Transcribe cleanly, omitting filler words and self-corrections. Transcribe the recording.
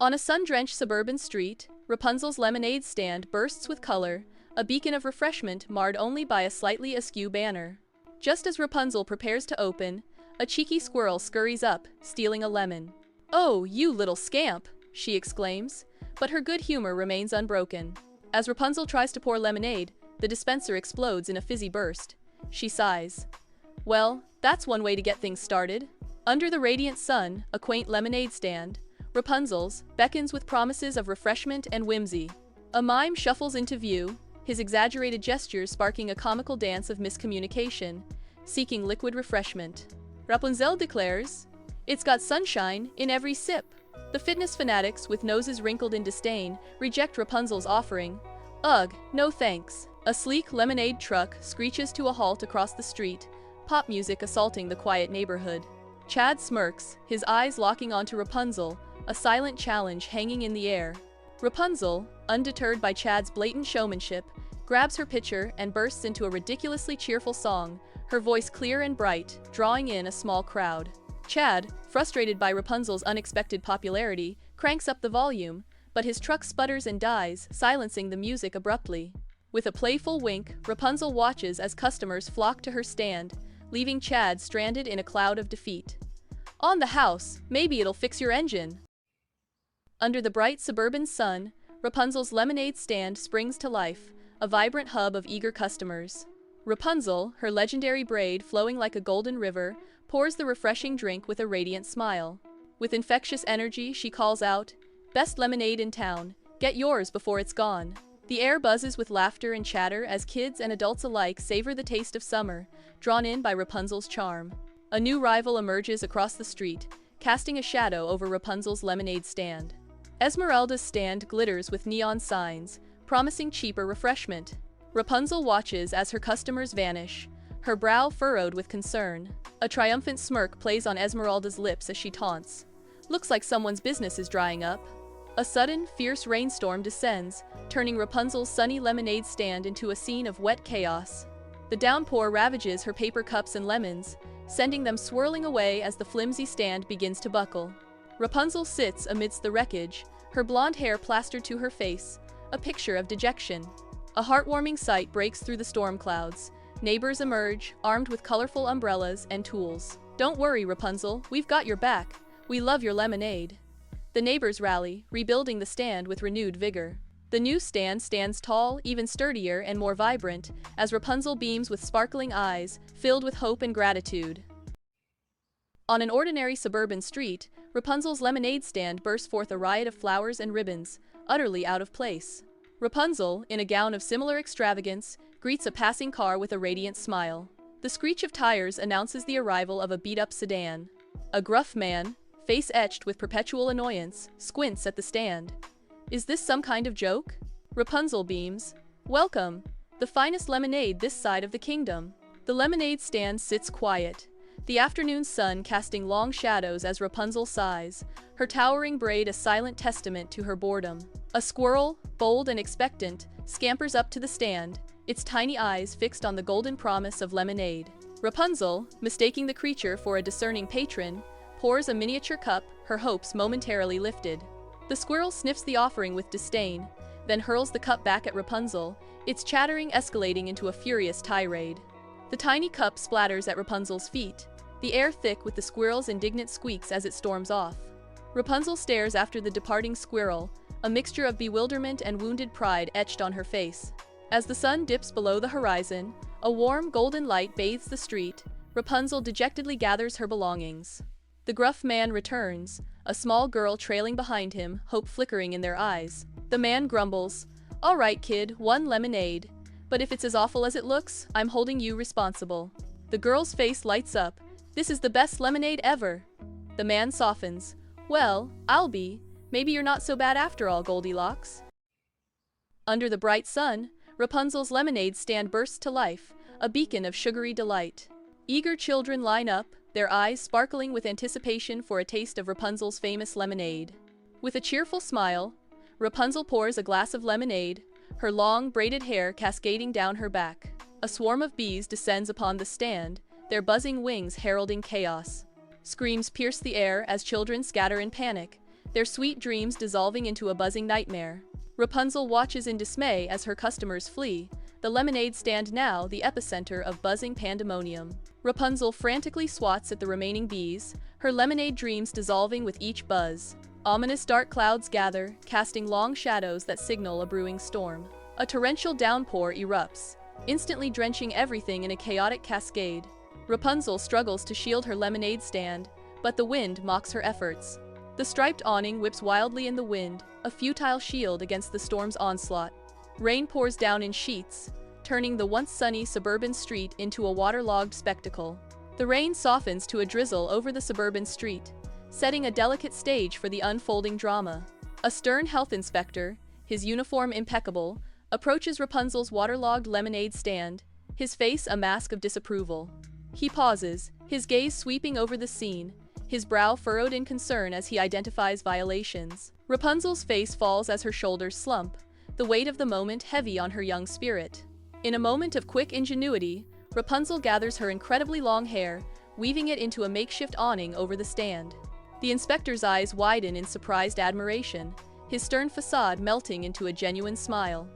On a sun-drenched suburban street, Rapunzel's lemonade stand bursts with color, a beacon of refreshment marred only by a slightly askew banner. Just as Rapunzel prepares to open, a cheeky squirrel scurries up, stealing a lemon. "Oh, you little scamp!" she exclaims, but her good humor remains unbroken. As Rapunzel tries to pour lemonade, the dispenser explodes in a fizzy burst. She sighs. Well, that's one way to get things started. Under the radiant sun, a quaint lemonade stand, Rapunzel's, beckons with promises of refreshment and whimsy. A mime shuffles into view, his exaggerated gestures sparking a comical dance of miscommunication, seeking liquid refreshment. Rapunzel declares, "It's got sunshine in every sip." The fitness fanatics, with noses wrinkled in disdain, reject Rapunzel's offering. Ugh, no thanks. A sleek lemonade truck screeches to a halt across the street, pop music assaulting the quiet neighborhood. Chad smirks, his eyes locking onto Rapunzel, a silent challenge hanging in the air. Rapunzel, undeterred by Chad's blatant showmanship, grabs her pitcher and bursts into a ridiculously cheerful song, her voice clear and bright, drawing in a small crowd. Chad, frustrated by Rapunzel's unexpected popularity, cranks up the volume, but his truck sputters and dies, silencing the music abruptly. With a playful wink, Rapunzel watches as customers flock to her stand, leaving Chad stranded in a cloud of defeat. "On the house, maybe it'll fix your engine." Under the bright suburban sun, Rapunzel's lemonade stand springs to life, a vibrant hub of eager customers. Rapunzel, her legendary braid flowing like a golden river, pours the refreshing drink with a radiant smile. With infectious energy, she calls out, "Best lemonade in town, get yours before it's gone." The air buzzes with laughter and chatter as kids and adults alike savor the taste of summer, drawn in by Rapunzel's charm. A new rival emerges across the street, casting a shadow over Rapunzel's lemonade stand. Esmeralda's stand glitters with neon signs, promising cheaper refreshment. Rapunzel watches as her customers vanish, her brow furrowed with concern. A triumphant smirk plays on Esmeralda's lips as she taunts. "Looks like someone's business is drying up." A sudden, fierce rainstorm descends, turning Rapunzel's sunny lemonade stand into a scene of wet chaos. The downpour ravages her paper cups and lemons, sending them swirling away as the flimsy stand begins to buckle. Rapunzel sits amidst the wreckage, her blonde hair plastered to her face, a picture of dejection. A heartwarming sight breaks through the storm clouds. Neighbors emerge, armed with colorful umbrellas and tools. "Don't worry, Rapunzel, we've got your back. We love your lemonade." The neighbors rally, rebuilding the stand with renewed vigor. The new stand stands tall, even sturdier and more vibrant, as Rapunzel beams with sparkling eyes, filled with hope and gratitude. On an ordinary suburban street, Rapunzel's lemonade stand bursts forth a riot of flowers and ribbons, utterly out of place. Rapunzel, in a gown of similar extravagance, greets a passing car with a radiant smile. The screech of tires announces the arrival of a beat-up sedan. A gruff man, face etched with perpetual annoyance, squints at the stand. "Is this some kind of joke?" Rapunzel beams. "Welcome! The finest lemonade this side of the kingdom." The lemonade stand sits quiet, the afternoon sun casting long shadows as Rapunzel sighs, her towering braid a silent testament to her boredom. A squirrel, bold and expectant, scampers up to the stand, its tiny eyes fixed on the golden promise of lemonade. Rapunzel, mistaking the creature for a discerning patron, pours a miniature cup, her hopes momentarily lifted. The squirrel sniffs the offering with disdain, then hurls the cup back at Rapunzel, its chattering escalating into a furious tirade. The tiny cup splatters at Rapunzel's feet, the air thick with the squirrel's indignant squeaks as it storms off. Rapunzel stares after the departing squirrel, a mixture of bewilderment and wounded pride etched on her face. As the sun dips below the horizon, a warm golden light bathes the street. Rapunzel dejectedly gathers her belongings. The gruff man returns, a small girl trailing behind him, hope flickering in their eyes. The man grumbles, "All right, kid, one lemonade. But if it's as awful as it looks, I'm holding you responsible." The girl's face lights up. "This is the best lemonade ever." The man softens. "Well, I'll be. Maybe you're not so bad after all, Goldilocks." Under the bright sun, Rapunzel's lemonade stand bursts to life, a beacon of sugary delight. Eager children line up, their eyes sparkling with anticipation for a taste of Rapunzel's famous lemonade. With a cheerful smile, Rapunzel pours a glass of lemonade, her long, braided hair cascading down her back. A swarm of bees descends upon the stand, their buzzing wings heralding chaos. Screams pierce the air as children scatter in panic, their sweet dreams dissolving into a buzzing nightmare. Rapunzel watches in dismay as her customers flee, the lemonade stand now the epicenter of buzzing pandemonium. Rapunzel frantically swats at the remaining bees, her lemonade dreams dissolving with each buzz. Ominous dark clouds gather, casting long shadows that signal a brewing storm. A torrential downpour erupts, instantly drenching everything in a chaotic cascade. Rapunzel struggles to shield her lemonade stand, but the wind mocks her efforts. The striped awning whips wildly in the wind, a futile shield against the storm's onslaught. Rain pours down in sheets, turning the once sunny suburban street into a waterlogged spectacle. The rain softens to a drizzle over the suburban street, setting a delicate stage for the unfolding drama. A stern health inspector, his uniform impeccable, approaches Rapunzel's waterlogged lemonade stand, his face a mask of disapproval. He pauses, his gaze sweeping over the scene, his brow furrowed in concern as he identifies violations. Rapunzel's face falls as her shoulders slump, the weight of the moment heavy on her young spirit. In a moment of quick ingenuity, Rapunzel gathers her incredibly long hair, weaving it into a makeshift awning over the stand. The inspector's eyes widen in surprised admiration, his stern facade melting into a genuine smile.